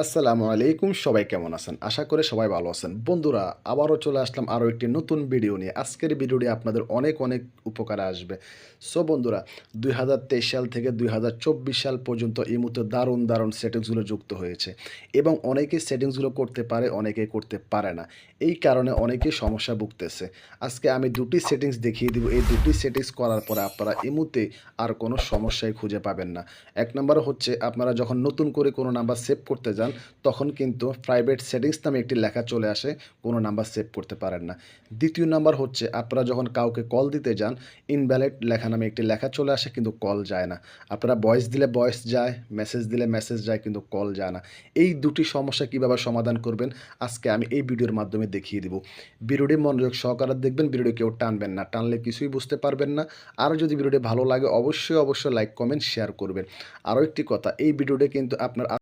আসসালামু আলাইকুম, সবাই কেমন আছেন? আশা করি সবাই ভালো আছেন। বন্ধুরা, আবারও চলে আসলাম আরও একটি নতুন ভিডিও নিয়ে। আজকের ভিডিওটি আপনাদের অনেক অনেক উপকারে আসবে। সো বন্ধুরা, ২০২৩ সাল থেকে ২০২৪ সাল পর্যন্ত এই মুহূর্তে দারুণ দারুণ সেটিংসগুলো যুক্ত হয়েছে এবং অনেকেই সেটিংসগুলো করতে পারে, অনেকেই করতে পারে না। এই কারণে অনেকেই সমস্যা ভুগতেছে। আজকে আমি দুটি সেটিংস দেখিয়ে দিব। এই দুটি সেটিংস করার পরে আপনারা এই মুহূর্তে আর কোনো সমস্যাই খুঁজে পাবেন না। ১ নাম্বার হচ্ছে, আপনারা যখন নতুন করে কোনো নাম্বার সেভ করতে যান, তখন কিন্তু প্রাইভেট সেটিংস নামে একটি লেখা চলে আসে, কোনো নাম্বার সেভ করতে পারেন না। দ্বিতীয় নাম্বার হচ্ছে, আপনারা যখন কাউকে কল দিতে যান, ইনভ্যালিড লেখা নামে একটি লেখা চলে আসে, কিন্তু কল যায় না। আপনারা ভয়েস দিলে ভয়েস যায়, মেসেজ দিলে মেসেজ যায়, কিন্তু কল যায় না। এই দুটি সমস্যা কীভাবে সমাধান করবেন, আজকে আমি এই ভিডিওর মাধ্যমে দেখিয়ে দিব। ভিডিওটি মনোযোগ সহকারে দেখবেন, ভিডিওটি কেউ টানবেন না, টানলে কিছুই বুঝতে পারবেন না। আর যদি ভিডিওটি ভালো লাগে অবশ্যই লাইক, কমেন্ট, শেয়ার করবেন। আরও একটি কথা, এই ভিডিওটি কিন্তু আপনার